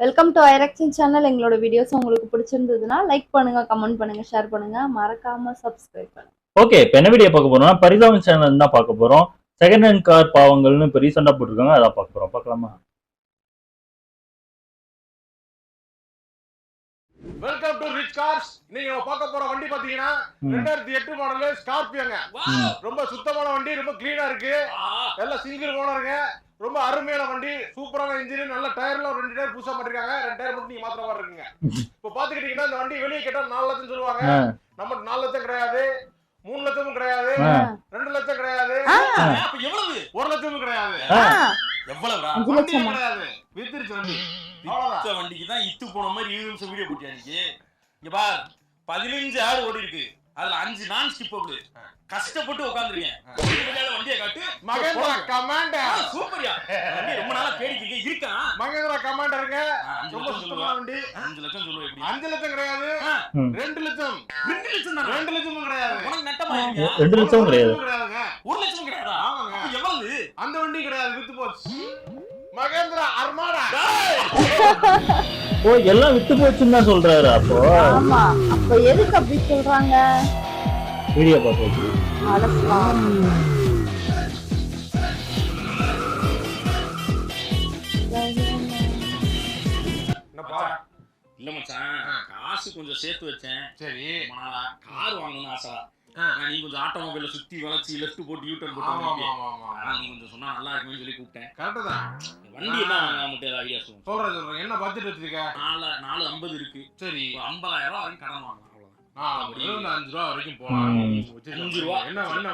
Welcome to ஐரக்ஷன் channel. எங்களோட videos உங்களுக்கு பிடிச்சிருந்ததுன்னா லைக் பண்ணுங்க, கமெண்ட் பண்ணுங்க, ஷேர் பண்ணுங்க, மறக்காம சப்ஸ்கிரைப் பண்ணுங்க. ஓகே, இப்போ என்ன வீடியோ பார்க்க போறோம்னா பரிதாபம் சேனல் தான் பார்க்க போறோம். செகண்ட் ஹேண்ட் கார் பாவங்கள்னு இப்போ ரீசெண்டாக போட்டிருக்காங்க, அதான் பார்க்க போறோம். பார்க்கலாமா? Welcome to rich cars. நீங்க பார்க்க போற வண்டி பாத்தீங்கன்னா 2008 மாடல் ஸ்கார்பியோங்க. ரொம்ப சுத்தமான வண்டி, ரொம்ப கிளீனா இருக்கு. எல்லாம் சிங்கிள் ஓனருங்க. ரொம்ப அருமையான வண்டி, சூப்பரான இன்ஜின், நல்ல டயர்ல 2 டயர் புதுசா மாட்டிருக்காங்க. 2 டயர் மட்டும் நீங்க மாத்திர மாதிரி இருக்குங்க. இப்போ பாத்துக்கிட்டீங்கன்னா இந்த வண்டி வெளியே கேட்டா 4 லட்சம் சொல்லுவாங்க. நம்ம 4 லட்சம் கிடையாது, 3 லட்சமும் கிடையாது, 2 லட்சம் கிடையாது, அப்ப எவ்வளவு? 1 லட்சமும் கிடையாது. எவ்வளவுடா? 5 லட்சம் கிடையாது. வித்துருச்சு வண்டி. வித்த வண்டிக்கு தான் இத்து போன மாதிரி 20 நிமிஷம் வீடியோ போட்டியா நீ? இங்க பார், 15 ஆடு ஓடி இருக்கு. அதுல 5 நான் ஸ்கிப்பபிள். கஷ்டப்பட்டு உட்கார்ந்திருக்கேன். வண்டியை காட்டு. மகேந்திரா கமாண்டர். சூப்பர்யா. வண்டி ரொம்ப நாளா தேடிக்கிட்டே இருக்கான். மகேந்திரா கமாண்டருங்க. ரொம்ப சுத்தமான வண்டி. 5 லட்சம் சொல்லுவ எப்படி? 5 லட்சம் கிடையாது, 2 லட்சம். 2 லட்சம் தான். 2 லட்சமும் கிடையாது. உனக்கு நட்டமா இருக்கு. 2 லட்சம் கிடையாது. 1 லட்சம் கிடையாதா? ஆமாங்க. எவ்வளவு? அந்த வண்டி கிடையாது, வித்து போச்சு. மகேந்திரா அர்மாடா. ஓ, எல்லாம் வித்து போச்சுன்னு தான் சொல்றாரு. அப்போ ஆமா, அப்ப எதுக்கு அப்படி சொல்றாங்க? வீடியோ பார்க்க இல்ல மச்சான், காசு கொஞ்சம் சேர்த்து வச்சேன். சரி, கார் வாங்கணும்னு ஆசை. நீ கொஞ்சம் ஆட்டோமொபைல சுத்தி வளைச்சி லெஃப்ட் போட்டு யூட்டர்ன் போட்டு நீ கொஞ்சம் சொன்னா நல்லா இருக்குன்னு சொல்லி கூப்பிட்டேன். கரெக்ட் தான். வண்டி என்ன வாங்க மட்டும் ஏதாவது ஐடியா சொல்றேன். என்ன பட்ஜெட் வச்சிருக்க? 450 இருக்கு. சரி, 50,000 ரூபாய் வரைக்கும் கடன் வாங்கலாம். 5 ரூபா வரைக்கும் போலாம். 5 ரூபா. என்ன வண்டி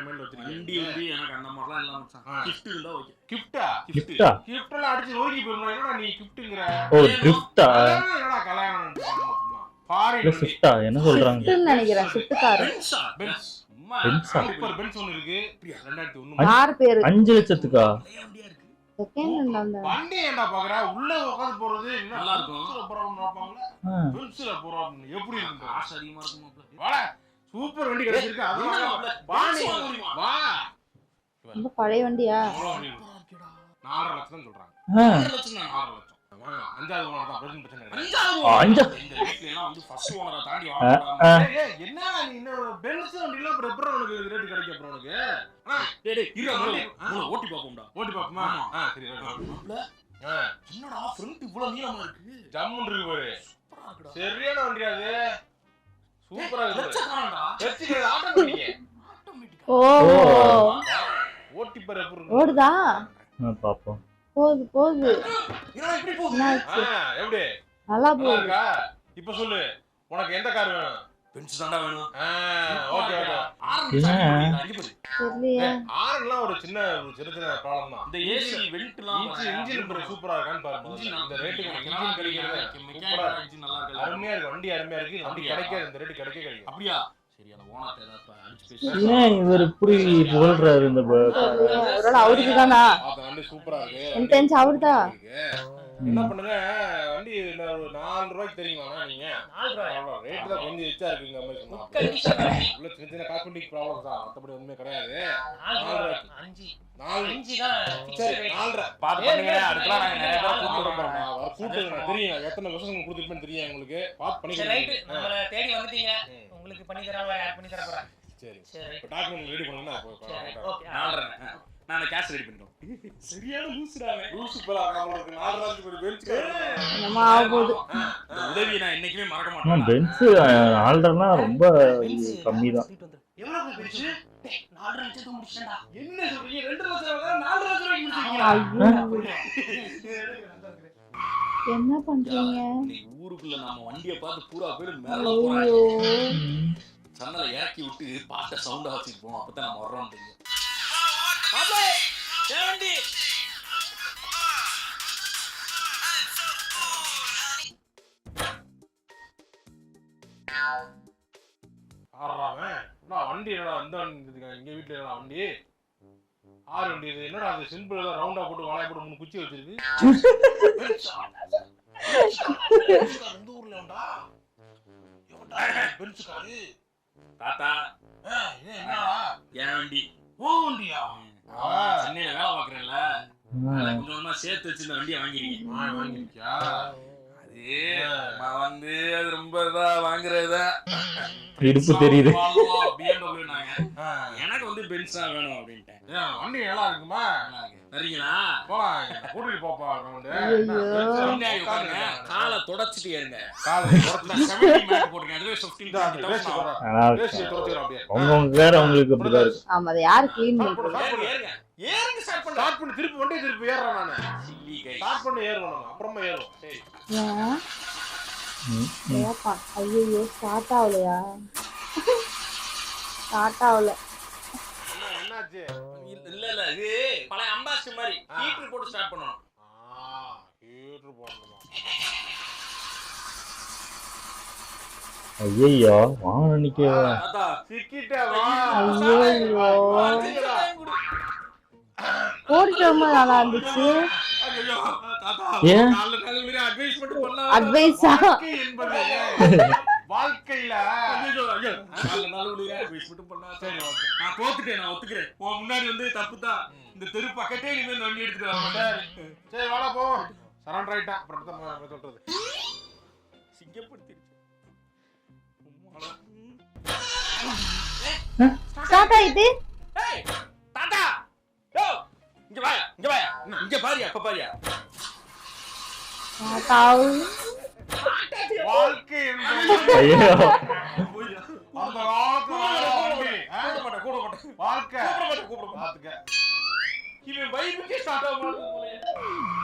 மைண்ட் வச்சிருக்கீங்க? வண்டி வந்து எனக்கு அந்த மாதிரிலாம் இல்ல மச்சான். கிஃப்ட் இருந்தா ஓகே. கிஃப்டா? கிஃப்டா? கிஃப்ட் எல்லாம் அடிச்சு நோக்கி போறோம். என்னடா நீ கிஃப்ட்ங்கற? ஓ, கிஃப்டா? என்னடா கல்யாணம் பாரி கிஃப்டா என்ன சொல்றாங்க? கிஃப்ட்னு நினைக்கிறேன். Gift car. Benz. Super Benz ஒன்னு இருக்கு. 2001 கார் பேரு 5 லட்சத்துக்கா? செகண்ட் ஹேண்ட் அந்த வண்டி ஏன்டா பாக்குற? உள்ள உட்கார்ந்து போறது நல்லா இருக்கும். சூப்பரா பாப்பாங்க. பென்ஸ்ல போறோம் எப்படி இருக்கு? ஆசை அதிகமா இருக்குமா? வாடா, சூப்பர் வண்டி கிடைச்சிருக்கு. அது வாணி வா. ரொம்ப பழைய வண்டியா? 4 லட்சம் சொல்றாங்க. 4 லட்சம் தான். 6 லட்சம். அஞ்சாவது ஓனர் தான். பிரச்சனை கிடையாது. இந்த வீட்ல எல்லாம் வந்து ஃபர்ஸ்ட் ஓனரா தாண்டி வாங்குறாங்க. என்ன நீ இன்னும் பென்ஸ் வண்டில அப்புறம் எப்படி உனக்கு ரேட் கிடைக்கும்? அப்புறம் உனக்கு டேய் இரு ஓட்டி பாப்போம்டா. ஓட்டி பாப்போமா? சரி. என்னடா ஃப்ரண்ட் இவ்வளவு நீளமா இருக்கு. ஜம்முன் இருக்கு பாரு. சூப்பரா இருக்குடா. சரியான வண்டி அது. சூப்பரா இருக்கு. லட்சக்காரன்டா. வெச்சிக்கிறது ஆட்டோமேட்டிக். ஓ, ஓட்டி பாரு எப்படி இருக்கு. ஓடுதா? பாப்போம். போகுது. என்னடா இப்படி போகுது? எப்படி? நல்லா போகுது. இருக்கா? இப்ப சொல்லு, உனக்கு எந்த கார் வேணும்? பென்ஸ் தான்டா வேணும். ஓகே. தெரியலையே. ஆரன்லாம் ஒரு சின்ன ப்ராப்ளம் தான். இந்த ஏசி வென்ட்லாம் இன்ஜின் சூப்பரா இருக்கான்னு பாருங்க. இந்த ரேட்டுக்கு இன்ஜின் கிடைக்கிறது சூப்பரா இருக்கு. நல்லா இருக்கு. அருமையா இருக்கு. வண்டி அருமையா இருக்கு. வண்டி கிடைக்காது, இந்த ரேட் கிடைக்காது. அப்படியா? சரி, அந்த ஓனர் ஏதாவது அடிச்சு பேசு. ஏன் இவர் இப்படி புகழ்றாரு? இந்த ஒருவேளை அவருக்கு தானா? வண்டி சூப்பரா இருக்கு. எனக்கு தெரிஞ்சு அவருதா. என்ன பண்ணுங்க, வண்டி 4 ரூபாய்க்கு தெரியுமா? நீங்க 4 ரூபாய் ரேட் தான் கொஞ்சம் எச்சா இருக்குங்க மாதிரி சொன்னாங்க. உள்ள சின்ன காஸ்மெட்டிக் ப்ராப்ளம்ஸ் தான், மத்தபடி ஒண்ணுமே கிடையாது. 4 ரூபாய் 5 தான். சரி, 4 ரூபாய் பாத்து பண்ணுங்க. அதுக்குலாம் நாங்க நிறைய பேர் கூட்டுங்க. தெரியும் எத்தனை வருஷம் கொடுத்துருப்பேன்னு தெரியும் உங்களுக்கு. பாத்து பண்ணிக்கலாம். ரைட், நம்மள தேடி வந்துட்டீங்க. உங்களுக்கு பண்ணி தரேன், ஆட் பண்ணி தர போறேன். சரி, இப்போ டாக்குமெண்ட் ரெடி பண்ணுங்க. ஓகே, 4 நான் அந்த கேஷ் ரெடி பண்ணிட்டோம். சரியான லூசுடாவே. லூசு பேரா உங்களுக்கு 4 ரூபாய்க்கு ஒரு பென்ச் நம்ம ஆகுது. இந்த உதவியை நான் என்னைக்குமே மறக்க மாட்டேன். பென்ஸ் ஆல்டர்னா ரொம்ப கம்மி தான். எவ்வளவு பெருசு? 4 லட்சத்துக்கு முடிச்சேன்டா. என்ன சொல்றீங்க? 2 லட்சம் 4 லட்சம் ரூபாய்க்கு முடிச்சீங்க? என்ன பண்றீங்க? இன்னைக்கு ஊருக்குள்ள நம்ம வண்டியை பார்த்து பூரா பேர் மேல போறாங்க. சன்னலை இறக்கி விட்டு பாட்ட சவுண்டா வச்சிருப்போம். அப்பதான் நம்ம வர்றோம் தெரியும். வண்டி வண்டி என்னடா இந்த எங்க வீட்டுல என்னடா வண்டி? 6 வண்டி இது. என்னடா அது சிம்பிள் ரவுண்டா போட்டு வாழை போட்டு 3 குச்சி வச்சிருக்கு. இந்த ஊர்ல உண்டா? பென்ஸ் காரு தாத்தா. இது என்னடா? என் வண்டி. ஓ வண்டியா? சென்னையில வேலை பாக்குறேன்ல, அதெல்லாம் கொஞ்சமா சேர்த்து வச்சு இந்த வண்டியை வாங்கிருக்கேன். வாங்கிருக்கியா? நான் வந்து அது ரொம்ப இதா வாங்குறதா இடுப்பு தெரியுது. BMW நாங்க. எனக்கு வந்து பென்ஸ் தான் வேணும் அப்படின்ட்டேன். வண்டி நல்லா இருக்குமா? சரிங்களா? போலாம், கூட்டிட்டு போப்பா. முன்னாடி உட்காருங்க, காலை தொடச்சிட்டு ஏறுங்க. காலை 70 மேட் போட்டுருங்க. அதுவே 15,000 அவங்க வேற அவங்களுக்கு அப்படிதான் இருக்கு. ஆமா, அதை யாரு க்ளீன் பண்றது? ஏறுங்க ஏறுங்க ஸ்டார்ட் பண்ணு. ஸ்டார்ட் பண்ணி திருப்பி வண்டி திருப்பி ஏறறேன் நானு. ஸ்டார்ட் பண்ணி ஏறணும், அப்புறமா ஏறும். சரி. ஏப்பா, ஐயோ ஸ்டார்ட் ஆகலையா? ஸ்டார்ட் ஆகல. என்னாச்சு? இல்ல இது பழைய அம்பாஸ்டர் மாதிரி ஹீட்டர் போட்டு ஸ்டார்ட் பண்ணனும். ஹீட்டர் போடணுமா? ஐயோ வாங்க நிக்க. தாத்தா சிக்கிட்டே வா. ஐயோ போட்டு ரொம்ப நல்லா இருந்துச்சு. ஐயோ தாத்தா ஏன்? நாலு மீறி அட்வைஸ் மட்டும் பண்ணா அட்வைஸா? வாழ்க்கை என்பது வாழ்க்கையில நாலு மீறி அட்வைஸ் மட்டும் பண்ணா சரி ஓகே. நான் தோத்துட்டேன், நான் ஒத்துக்கிறேன். உன் முன்னாடி வந்து தப்பு தான். இந்த தெரு பக்கத்தே நீ வந்து வண்டி எடுத்துட்டு வர மாட்டேன். சரி வாடா போ. சரண்டர் ஆயிட்டான். அப்புறம் தான் சொல்றது. சிங்கப்படுத்திடுச்சு. ஸ்டார்ட் ஆயிட்டு. ஏய் தாத்தா யோ இங்க வா இங்க வா. இங்க பாரியா அப்ப பாரியா. வாழ்க்கை என்பது ஐயோ அந்த வாழ்க்கை கூட மாட்டேன் வாழ்க்கை கூப்பிட மாட்டேன். பாத்துக்க. இவன் வைப்புக்கே ஸ்டார்ட் ஆக மாட்டேங்குது போலயே.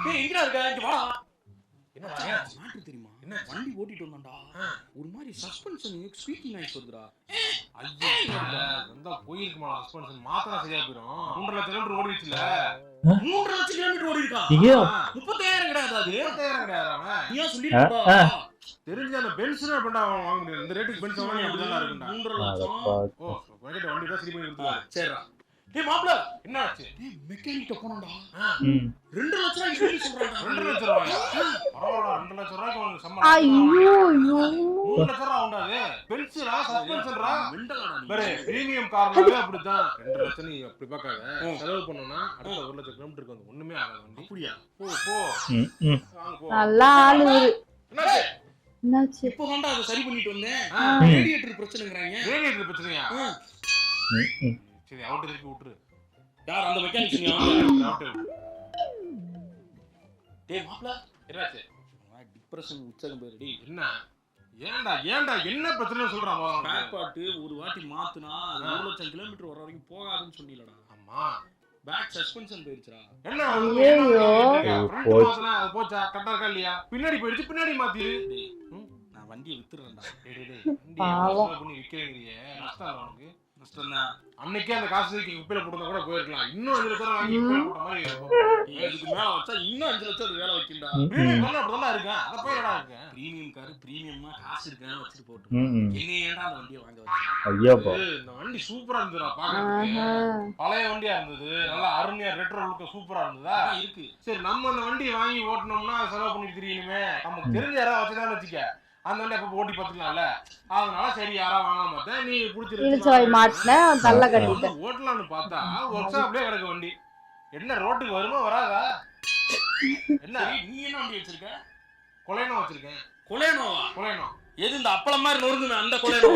டேய் எங்கடா இருக்க? இங்க வா. என்ன மாட்டு தெரியுமா? வண்டி ஓட்டிட்டு வந்தான்டா. ஒரு மாதிரி சஸ்பென்ஷன் ஸ்பீக்கிங் நாய்ஸ் வருதுடா. ஐயோ வந்தா போயிருக்குமா சஸ்பென்ஷன் மாத்தனா சரியா போயிடும். 3 லட்சம் கிலோமீட்டர் ஓடிச்சுல. 3 லட்சம் கிலோமீட்டர் ஓடி இருக்கா? ஐயோ 30,000 கிடையாது அது. 30,000 கிடையாது அவன். நீயா சொல்லிருக்கா? தெரிஞ்ச அந்த பென்ஸ்னா பண்ணா வாங்க முடியாது. இந்த ரேட்டுக்கு பென்ஸ் வாங்கி அப்படிதான் இருக்குடா. 3 லட்சம். ஓ வண்டிட்ட வண்டி தான் சரி பண்ணி கொடுத்துருவாரு. சரிடா. டேய் மாப்ள என்ன ஆச்சு? டேய் மெக்கானிக்க போனடா. 2 2 லட்சம் சொல்லி சொல்றாங்க. 2 லட்சம் ரூபாயா? பரவாயில்ல, 2 லட்சம் ரூபாய்க்கு உங்களுக்கு சம்பளம். ஐயோ 3 லட்சம் ரூபாய் ஆகுது. பென்ஸ்ரா சஸ்பென்ஷன்ரா. பாரு பிரீமியம் கார்னாவே அப்படிதான். 2 லட்சம் நீ அப்படி பார்க்காத. செலவு பண்ணனும்னா அடுத்த 1 லட்சம் கிலோமீட்டருக்கு வந்து ஒண்ணுமே ஆகாது வண்டி. அப்படியா? போ போ. வாங்க போ. நல்லா ஆளு இவரு. என்னாச்சு? என்னாச்சு? இப்போ தான்டா அதை சரி பண்ணிட்டு வந்தேன். ரேடியேட்டர் பிரச்சனைங்கறாங்க. ரேடியேட்டர் பிரச்சனையா? சரி அவுட் திருப்பி விட்டுரு. யார் அந்த மெக்கானிக் நீ? அவுட். டேய் மாப்ள என்னாச்சு? டிப்ரஷன் உச்சகம் பேரு. டேய் என்ன? ஏன்டா என்ன பிரச்சனை சொல்றான் அவன்? பேக் பார்ட் ஒரு வாட்டி மாத்துனா அது 1 லட்சம் கிலோமீட்டர் வர வரைக்கும் போகாதுன்னு சொன்னீலடா. ஆமா. பேக் சஸ்பென்ஷன் போயிருச்சுடா. என்ன ஐயோ. மாத்தனா அது போச்சா? கரெக்டா இருக்கா இல்லையா? பின்னாடி போயிடுச்சு, பின்னாடி மாத்திரு. நான் வண்டியை வித்துறேன்டா. பாவம். பண்ணி விக்கிறீங்க. நஷ்டம் உனக்கு. நஷ்டம் தான். அன்னைக்கே அந்த காசு குப்பையில போட்டு கூட போயிருக்கலாம். இன்னும் 5 லட்சம் வாங்கி குப்பையில போட்ட மாதிரி இருக்கும். இதுக்கு மேல வச்சா இன்னும் 5 லட்சம் அது வேலை வைக்கும்டா. பிரீமியம் கார் அப்படிதான் இருக்கு. அத போய் என்னடா இருக்கு? பிரீமியம் கார் பிரீமியமா காசு இருக்கா வச்சிட்டு போட்டு. என்ன ஏன்டா அந்த வண்டியை வாங்க வச்ச? ஐயோப்பா இந்த வண்டி சூப்பரா இருந்துடா பாக்கிறதுக்கு. பழைய வண்டியா இருந்தது. நல்லா அருமையா ரெட்ரோ லுக் சூப்பரா இருந்ததா? இருக்கு. சரி நம்ம அந்த வண்டியை வாங்கி ஓட்டணும்னா செலவு பண்ணிட்டு தெரியணுமே. நமக்கு தெரிஞ்ச யாராவது வச்சுதான் வச்சுக்க. அந்த வண்டி அப்ப ஓட்டி பார்த்துக்கலாம்ல. அதனால சரி யாரா வாங்காம பார்த்தேன். நீ இழுச்சவாய் மாட்டின தள்ள கட்டிட்டேன். ஓட்டலாம்னு பார்த்தா ஒர்க் ஷாப்லயே கிடக்கு வண்டி. என்ன ரோட்டுக்கு வருமா வராதா? என்ன நீ என்ன வண்டி வச்சிருக்க? கொலைனோ வச்சிருக்கேன். கொலேனோவா? கொலைனோ எது இந்த அப்பளம் மாதிரி நொறுங்குமே அந்த கொலேனோ?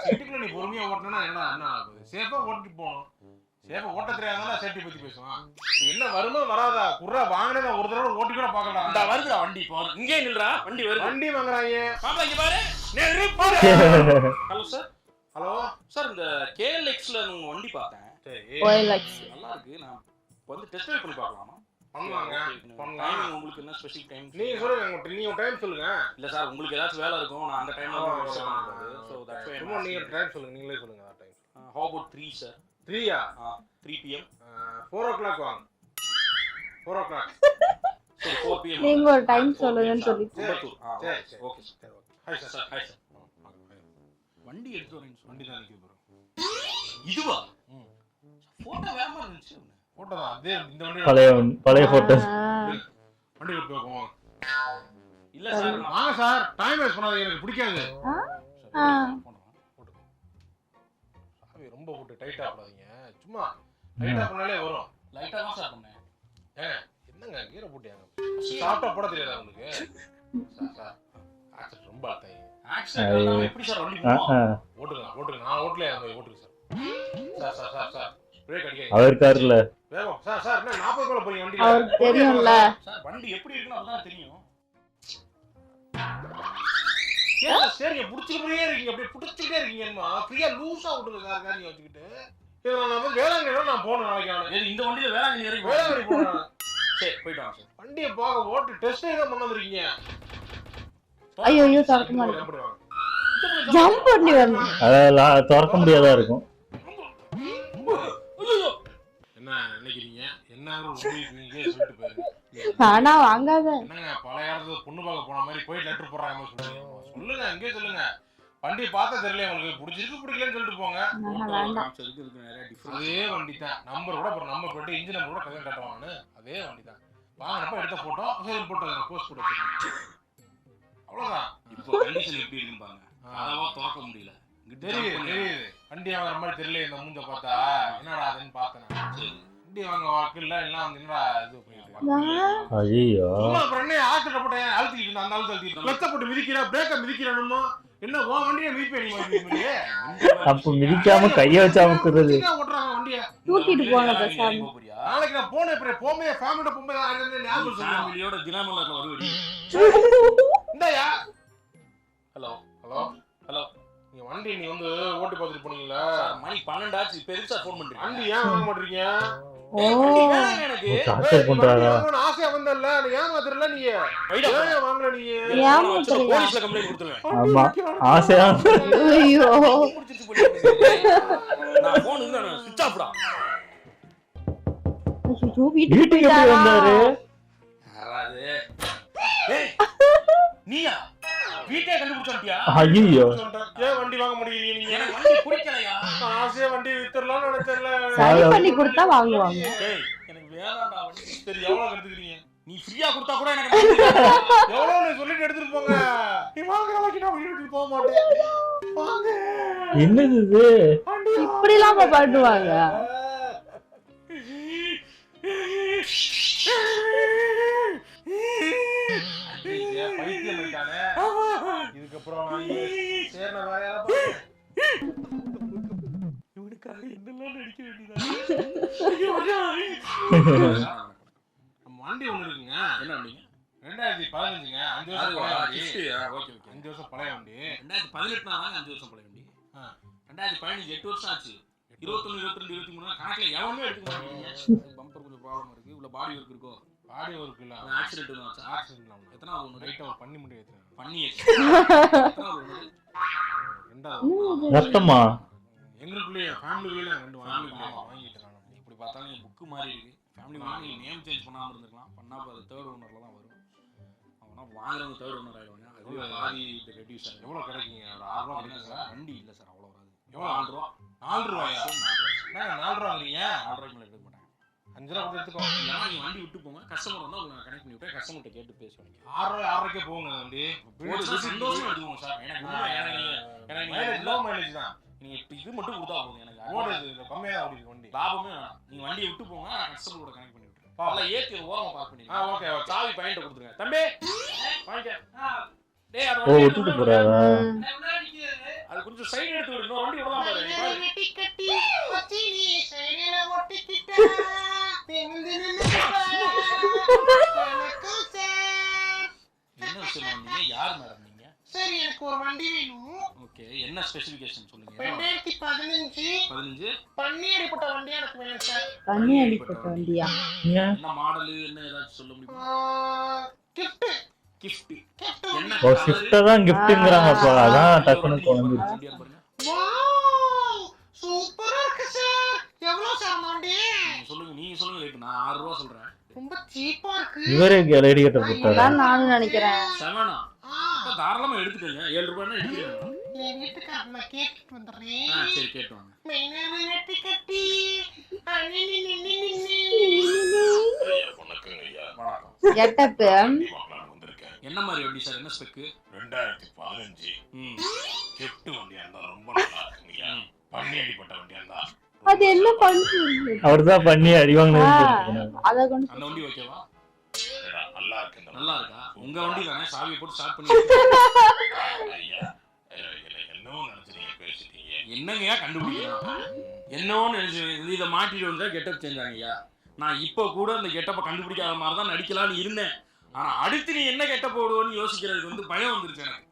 சிட்டிக்குள்ள நீ பொறுமையா ஓட்டணும்னா என்ன ஆகுது? சேஃபா ஓட்டிட்டு போகணும். சேஃபா ஓட்ட தெரியாதா சேஃப்டி பத்தி பேசுவான். என்ன வருமா வராதா? குர்ரா வாங்கினே நான் ஒரு தடவை ஓட்டி கூட பார்க்கலாம். இந்த வருதுடா வண்டி இப்போ. இங்கே நில்றா வண்டி வருது. வண்டி வாங்குறாங்க. பாப்பா இங்க பாரு. Hello sir. ஹலோ சார் இந்த KLX-ல உங்க வண்டி பார்த்தேன். சரி நல்லா இருக்கு. நான் வந்து டெஸ்ட் ட்ரைவ் பண்ணி பார்க்கலாமா? பண்ணுவாங்க. டைமிங் உங்களுக்கு என்ன ஸ்பெசிஃபிக் டைம்? நீங்க சொல்லுங்க. நீங்க டைம் சொல்லுங்க. இல்ல சார் உங்களுக்கு ஏதாச்சும் வேலை இருக்கும். நான் அந்த டைம்ல வந்து சோ தட்ஸ் வை. சும்மா நீங்க டைம் சொல்லுங்க. நீங்களே சொல்லுங்க அந்த time. How about 3 sir? 3யா? 3 PM. 4 o'clock வாங்க. 4 o'clock. சரி 4 PM. நீங்க ஒரு டைம் சொல்லுங்கன்னு சொல்லிட்டு. சரி okay sir. Hi sir. Hi sir. வண்டி எடுத்து வரேன்னு வண்டி தான் நிக்குது ப்ரோ. இதுவா? போட்டோ வேமா இருந்துச்சு. போட்டோ தான். அதே இந்த வண்டி பழைய போட்டோ. வண்டி எடுத்து போவோம். இல்ல சார் வாங்க சார். டைம் வேஸ்ட் பண்ணாதீங்க. எனக்கு பிடிக்காது. சாவி ரொம்ப போட்டு டைட்டா பண்ணாதீங்க. சும்மா டைட்டா பண்ணாலே வரும். லைட்டா தான் சார் பண்ணேன். என்னங்க கீரை போட்டியாங்க சாப்பிட்டா போட தெரியாதா உங்களுக்கு சார் ஆக்சிடென்ட் ரொம்ப ஆத்தாங்க ஆக்சிடென்ட் எப்படி சார் வண்டி போகும் ஓட்டுங்க நான் ஓட்டலையா ஓட்டுங்க சார் பிரேக் அடிக்க அவர் இருக்காருல்ல வேகம் சார் என்ன 40 மேல போறீங்க வண்டி அவருக்கு தெரியும்ல சார் வண்டி எப்படி இருக்குன்னு அதான் தெரியும் சரிங்க புடிச்சிட்டே இருக்கீங்க அப்படியே புடிச்சிட்டே இருக்கீங்கம்மா ஃப்ரீயா லூசா விட்டுங்க சார் காரியம் வச்சுக்கிட்டு நான் வந்து வேளாங்கண்ணில நான் போறேன் நாளைக்கு இந்த வண்டியில வேளாங்கண்ணி வரைக்கும் வேளாங்கண்ணி போறேன் சரி போயிட்டு வாங்க சார் வண்டியை பார்க்க ஓட்டு டெஸ்ட் தான் பண்ண வந்திருக்கீங்க ஐயோ திறக்க மாட்டேன் ஜம்ப் பண்ணி வரணும் அதெல்லாம் திறக்க முடியாதா இருக்கும் என்ன நினைக்கிறீங்க என்ன சொல்லிட்டு போயிருங்க ஆனா வாங்காத என்னங்க பழைய காலத்துல பொண்ணு பார்க்க போன மாதிரி போய் லெட்டர் போடுறாங்க சொல்லுங்க அங்கே சொல்லுங்க வண்டியை பார்த்தா தெரியல உங்களுக்கு பிடிச்சிருக்கு பிடிக்கலன்னு சொல்லிட்டு போங்க அதே வண்டி தான் நம்பர் கூட நம்பர் போட்டு இன்ஜின் நம்பர் கூட கதை காட்டுவாங்கன்னு அதே வண்டி தான் வாங்கினப்ப எடுத்த போட்டோ சரி போட்டோ போஸ்ட் போட்டு வச்சிருக்கேன் அவ்வளவுதான் இப்போ கண்டிஷன் எப்படி இருக்குன்னு பாருங்க அதெல்லாம் திறக்க முடியல தெரியுது வண்டி வாங்குற மாதிரி தெரியல இந்த மூஞ்ச பார்த்தா என்னடா அதுன்னு பார்த்தேன் வண்டி வாங்க வாக்குல எல்லாம் வந்து என்னடா இது பண்ணிட்டு ஐயோ அப்புறம் என்ன ஆக்சிடென்ட் போட்டேன் அழுத்திக்கிட்டு அந்த ஆள் அழுத்திக்கிட்டு கிளச்ச போட்டு மிதிக்கிற பிரேக்க மிதிக்கிறேன்னு என்ன உன் வண்டியை மிதிப்பேன் அப்ப மிதிக்காம கைய வச்சு அமுக்குறது ஓட்டுறாங்க வண்டியை தூக்கிட்டு போங்க பேசாம நாளைக்கு நான் போனேன் இப்ப போமே ஃபேமிலியோட போமே ஞாபகம் ஃபேமிலியோட தினமலர்ல வருவடி இந்தாயா ஹலோ ஹலோ ஹலோ நீங்க வண்டி நீ வந்து ஓட்டி பார்த்துட்டு போனீங்களா மணி 12 ஆச்சு பெருசா ஃபோன் பண்றீங்க வண்டி ஏன் வாங்க மாட்டீங்க ஓ எனக்கு டார்ச்சர் பண்றாரா ஆசையா வந்தல்ல நீ ஏன் மாத்திரல நீ ஏன் வாங்கல நீ போலீஸ்ல கம்ப்ளைன்ட் கொடுத்துருவேன் ஆமா ஆசையா ஐயோ நான் போன் இருந்தா சுவிட்ச் ஆஃப்டா ஐயோ வீட்டுக்கு வீட்டுக்கு எப்படி வந்தாரு யாராது ஏய் நீயா வீட்டை கண்டுபிடிச்சிட்டியா ஐயோ ஏன் வண்டி வாங்க முடியல நீங்க எனக்கு வண்டி பிடிக்கலையா ஆசையா வண்டி வித்துறலாம்னு நினைச்சல சரி பண்ணி கொடுத்தா வாங்குவாங்க ஏய் எனக்கு வேணாம்டா வண்டி சரி எவ்வளவு எடுத்துக்கிறீங்க நீ ஃப்ரீயா கொடுத்தா கூட எனக்கு எவ்வளவு நீ சொல்லிட்டு எடுத்துட்டு போங்க நீ வாங்குற வரைக்கும் நான் வீட்டுக்கு போக மாட்டேன் வாங்க என்னது இது இப்படி எல்லாம் பாட்டுவாங்க பைத்தியம் ஆயிட்டானே இதுக்கப்புறம் சேர்ன வேற இவனுக்காக என்னெல்லாம் நடிக்க வேண்டியதா வண்டி ஒண்ணு இருக்குங்க என்ன வண்டிங்க 2015ங்க 5 வருஷம் பழைய வண்டி. 5 வருஷம் பழைய வண்டி 2018 வாங்க 5 வருஷம் பழைய வண்டி 2015 8 வருஷம் ஆச்சு 21 22 23 கணக்குல எவனுமே எடுக்க மாட்டேங்கிறீங்க பம்பர் கொஞ்சம் ப்ராப்ளம் இருக்கு உள்ள பாடி ஒர்க் இருக்கோ பாடி ஒர்க் இல்ல ஆக்சிடென்ட் ஆச்சு ஆக்சிடென்ட் எத்தனாவது ஒன்று ரைட்டா பண்ணி முடியாது பண்ணி எத்தனாவது ஒன்று ரெண்டாவது ரத்தமா எங்களுக்குள்ளேயே ஃபேமிலிக்குள்ளேயே ரெண்டு வாங்கிட்டேன் நான் இப்படி பார்த்தாலும் என் புக்கு மாதிரி இருக்கு ஃபேமிலி மாதிரி நேம் சேஞ்ச் பண்ணாமல் இருந்திருக்கலாம் பண்ணா அது தேர்ட் ஓனரில் தான் வரும் அவனா வாங்குறவங்க தேர்ட் ஓனர் ஆயிடுவாங்க அது பாதி ரெடியூஸ் ஆகும் எவ்வளவு கிடைக்குங்க ஒரு 6 ரூபா கிடைக்கும் சார் வண்டி இல்லை சார் அவ்வளோ வராது எவ்வளோ 4 ரூபா 4 ரூபாயா என்னங்க 4 ரூபா வாங்குறீங்க 4 ரூபாய்க்கு மேலே எடுக்க மாட்டாங்க 5 ரூபா கொடுத்து எடுத்துக்கோ இல்லைனா நீங்கள் வண்டி விட்டு போங்க கஸ்டமர் வந்து உங்களுக்கு நான் கனெக்ட் பண்ணி விட்டேன் கஸ்டமர்கிட்ட கேட்டு பேசுவாங்க 6 ரூபாய் 6 போங்க வண்டி சந்தோஷமா எடுத்துக்கோங்க சார் எனக்கு மைலேஜ் லோ மைலேஜ் தான் நீங்க இது மட்டும் கொடுத்தா போதும் எனக்கு ஓடுது கம்மியா தான் ஓடிருக்கு வண்டி லாபமே வேணாம் நீங்க வண்டியை விட்டு போங்க நான் கஸ்டமரோட கனெக்ட் பண்ணி விட்டுறேன் அதெல்லாம் ஏத்தி ஓரமா பார்க் பண்ணிடுங்க ஓகே ஓகே சாவி பாயிண்ட் கொடுத்துருங்க தம்பி வாங்கிக்க டேய் அது ஓ விட்டுட்டு போறாரா அது கொஞ்சம் சைடு எடுத்து விடு இன்னொரு வண்டி விடலாம் பாரு நீ பாரு டிக்கெட்டி பத்தினி சைடுல ஒட்டிக்கிட்ட என்ன விஷயம் நீங்க யார் மேடம் நீங்க சரி எனக்கு ஒரு வண்டி வேணும் ஓகே என்ன ஸ்பெசிஃபிகேஷன் சொல்லுங்க 2015 பண்ணி அடிப்பட்ட வண்டி எனக்கு வேணும் சார் பண்ணி அடிப்பட்ட வண்டியா என்ன மாடல் என்ன ஏதாச்சும் சொல்ல முடியுமா கிஃப்ட் கிஃப்ட் என்ன ஓ ஷிஃப்ட்டா தான் கிஃப்ட்ங்கறாங்கப்பா அதான் டக்குனு குழம்பிடுச்சு வாவ் சூப்பரா இருக்கு சார் எவ்வளவு சார் வண்டி நீங்க சொல்லுங்க ரேட் நான் 6 ரூபாய் சொல்றேன் ரொம்ப சீப்பா இருக்கு இவரே லேடி கிட்ட போட்டாரு அதான் நானும் நினைக்கிறேன் 7 தாராளமா எடுத்துக்கங்க 7 ரூபாய்னா எடுத்துக்கங்க என் வீட்டுக்காரர் நான் கேட்டுட்டு வந்துடுறேன் சரி கேட்டு வாங்க மெயினான நெட்டி கட்டி கெட்டப் என்ன மாதிரி வண்டி சார் என்ன ஸ்பெக் 2015 கிஃப்ட் வண்டியா இருந்தா ரொம்ப நல்லா இருக்குங்க பண்ணி அடிப்பட்ட வண்டியா இருந்தா அது என்ன பண்றது? அவர்தான் பண்ணி அடி வாங்கினது. அத கொண்டு அந்த வண்டி ஓகேவா? நல்லா இருக்கு நல்லா இருக்கா? உங்க வண்டி தானே, சாவி போட்டு ஸ்டார்ட் பண்ணி ஐயா என்னவோ நினைச்சிருக்கீங்க பேசிட்டீங்க. என்னங்கய்யா கண்டுபிடிக்கலாம்? என்னன்னு நினைச்சு இதை மாட்டிட்டு வந்தா கெட்டப் செஞ்சாங்கய்யா. நான் இப்போ கூட அந்த கெட்டப்பை கண்டுபிடிக்காத மாதிரி தான் நடிக்கலாம்னு இருந்தேன். ஆனா அடுத்து நீ என்ன கெட்டப் போடுவோன்னு யோசிக்கிறதுக்கு வந்து பயம் வந்துருச்சு எனக்கு.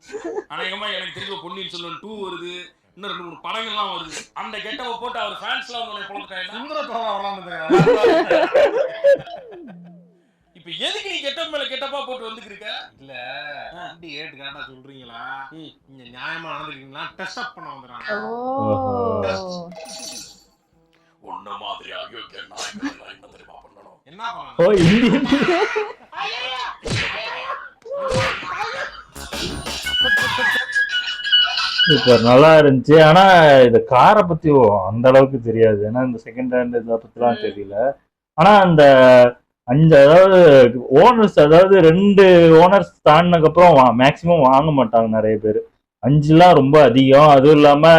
அநேகமா எனக்கு தெரிஞ்ச பொன்னியின் செல்வன் 2 வருது, இன்னும் 2-3 படங்கள்லாம் வருது. அந்த கெட்டப்பை போட்டு அவர் ஃபேன்ஸ்லாம் வந்து பொழுதுட்டாங்க. சுந்தரத்தோட வரலாம்னு இப்ப எதுக்கு நீ கெட்டப் மேல கெட்டப்பா போட்டு வந்துக்கிருக்க? இல்ல வண்டி ஏட்டு கரெக்டா சொல்றீங்களா? நீங்க நியாயமா நடந்துருக்கீங்களா? டெஸ்ட் அப் பண்ண வந்துறாங்க. ஒன்ன மாதிரி அயோக்கிய நாய்கள் என்ன தெரியுமா பண்ணணும்? என்ன ஓ பண்ணணும்? இந்தியன் சூப்பர், நல்லா இருந்துச்சு. ஆனா இந்த காரை பத்தி அந்த அளவுக்கு தெரியாது. ஏன்னா இந்த செகண்ட் ஹேண்ட் இதை பத்திலாம் தெரியல. ஆனா அந்த அதாவது ஓனர்ஸ், அதாவது 2 ஓனர்ஸ் தாண்டினதுக்கு அப்புறம் மேக்சிமம் வாங்க மாட்டாங்க நிறைய பேர். 5லாம் ரொம்ப அதிகம். அதுவும் இல்லாம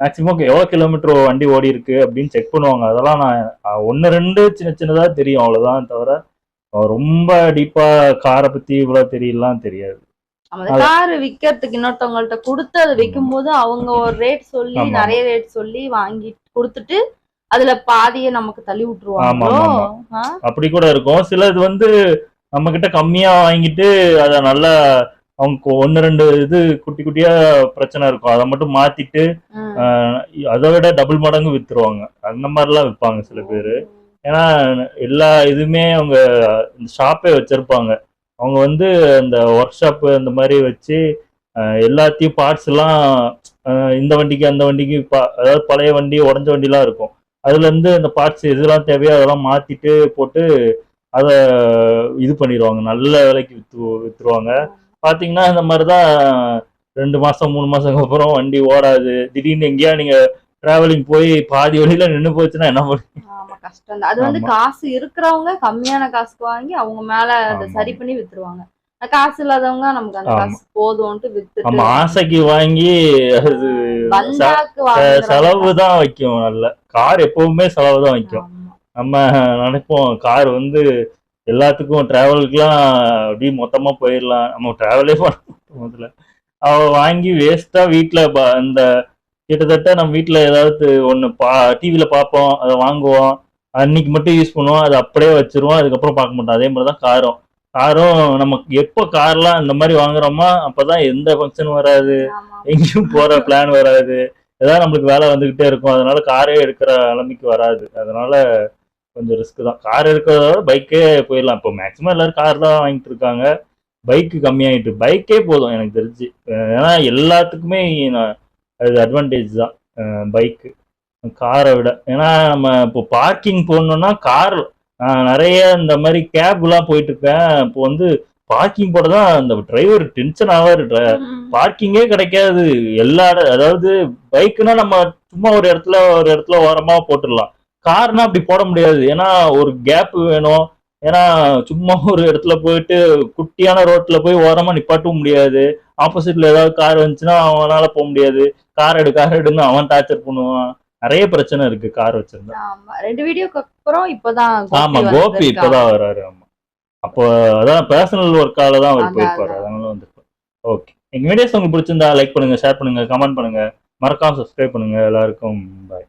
மேக்சிமம் எவ்வளவு கிலோமீட்டர் வண்டி ஓடி இருக்கு அப்படின்னு செக் பண்ணுவாங்க. அதெல்லாம் நான் 1-2 சின்ன சின்னதா தெரியும், அவ்வளவுதான். தவிர ரொம்ப டீப்பா காரை பத்தி இவ்வளவு தெரியலாம் தெரியாது. அந்த கார் விக்கிறதுக்கு இன்னொருத்தவங்கள்ட்ட கொடுத்து அதை விற்கும் போது அவங்க ஒரு ரேட் சொல்லி நிறைய ரேட் சொல்லி வாங்கி கொடுத்துட்டு அதுல பாதியை நமக்கு தள்ளி விட்டுருவாங்க. அப்படி கூட இருக்கும். சிலது வந்து நம்ம கிட்ட கம்மியா வாங்கிட்டு அத நல்லா அவங்க 1-2 இது குட்டி குட்டியா பிரச்சனை இருக்கும், அதை மட்டும் மாத்திட்டு அதை விட டபுள் மடங்கு வித்துருவாங்க. அந்த மாதிரிலாம் விற்பாங்க சில பேரு. ஏன்னா எல்லா இதுமே அவங்க ஷாப்பே வச்சிருப்பாங்க. அவங்க வந்து அந்த ஒர்க் ஷாப் அந்த மாதிரி வச்சு எல்லாத்தையும் பார்ட்ஸ் எல்லாம் இந்த வண்டிக்கு அந்த வண்டிக்கு அதாவது பழைய வண்டி உடஞ்ச வண்டிலாம் இருக்கும், அதுல இருந்து அந்த பார்ட்ஸ் எதுலாம் தேவையோ அதெல்லாம் மாத்திட்டு போட்டு அதை இது பண்ணிடுவாங்க, நல்ல விலைக்கு வித்துருவாங்க. பாத்தீங்கன்னா இந்த மாதிரிதான் 2 மாசம் 3 மாசத்துக்கு அப்புறம் வண்டி ஓடாது. திடீர்னு எங்கேயா நீங்க டிராவலிங் போய் பாதி வழியில நின்று போச்சுன்னா என்ன பண்ணுவீங்க? கஷ்டம். அது வந்து காசு இருக்கிறவங்க கம்மியான காசுக்கு வாங்கி அவங்க மேல அதை சரி பண்ணி வித்துருவாங்க. காசு இல்லாதவங்க நமக்கு அந்த காசு போதும்ட்டு வித்துட்டு நம்ம ஆசைக்கு வாங்கி அது செலவு தான் வைக்கும். நல்ல கார் எப்பவுமே செலவு தான் வைக்கும். நம்ம நினைப்போம் கார் வந்து எல்லாத்துக்கும் டிராவலுக்குலாம் அப்படி மொத்தமா போயிடலாம், நம்ம டிராவலே பண்ண அவ வாங்கி வேஸ்டா வீட்டுல இந்த கிட்டத்தட்ட நம்ம வீட்டுல ஏதாவது ஒண்ணு டிவில பார்ப்போம், அதை வாங்குவோம், அன்னைக்கு மட்டும் யூஸ் பண்ணுவோம், அதை அப்படியே வச்சிருவோம், அதுக்கப்புறம் பார்க்க மாட்டோம். அதே மாதிரிதான் காரும் நமக்கு எப்போ கார்லாம் இந்த மாதிரி வாங்குறோமா அப்பதான் எந்த ஃபங்க்ஷனும் வராது, எங்கேயும் போற பிளான் வராது, ஏதாவது நம்மளுக்கு வேலை வந்துகிட்டே இருக்கும். அதனால காரே எடுக்கிற நிலைமைக்கு வராது. அதனால கொஞ்சம் ரிஸ்க் தான். கார் இருக்கிறத விட பைக்கே போயிடலாம். இப்போ மேக்சிமம் எல்லாரும் கார் தான் வாங்கிட்டு இருக்காங்க, பைக்கு கம்மியாயிட்டு. பைக்கே போதும் எனக்கு தெரிஞ்சு. ஏன்னா எல்லாத்துக்குமே அது அட்வான்டேஜ் தான் பைக்கு காரை விட. ஏன்னா நம்ம இப்போ பார்க்கிங் போடணும்னா கார் நிறைய இந்த மாதிரி கேப்லாம் போயிட்டு இருக்கேன். இப்போ வந்து பார்க்கிங் போட தான் அந்த டிரைவர் டென்ஷன் ஆவாரு. பார்க்கிங்கே கிடைக்காது எல்லா அதாவது பைக்குன்னா நம்ம சும்மா ஒரு இடத்துல ஓரமா போட்டுடலாம். கார்னா அப்படி போட முடியாது, ஏன்னா ஒரு கேப் வேணும். ஏன்னா சும்மா ஒரு இடத்துல போயிட்டு குட்டியான ரோட்ல போய் ஓரமா நிப்பாட்டவும் முடியாது. ஆப்போசிட்ல ஏதாவது கார் வந்துச்சுன்னா அவனால போக முடியாது. கார் எடுன்னு அவன் டார்ச்சர் பண்ணுவான். நிறைய பிரச்சனை இருக்கு கார் வச்சிருந்தா. 2 வீடியோக்கு அப்புறம் இப்பதான் ஆமா கோபி இப்பதான் வராரு. ஆமா அப்போ அதான் பர்சனல் ஒர்க்கால தான் அவர் போயிருப்பாரு, அதனால வந்துருப்பாரு. ஓகே, எங்க வீடியோஸ் உங்களுக்கு பிடிச்சிருந்தா லைக் பண்ணுங்க, ஷேர் பண்ணுங்க, கமெண்ட் பண்ணுங்க, மறக்காம சப்ஸ்கிரைப் பண்ணுங்க. எல்லாருக்கும் பாய்.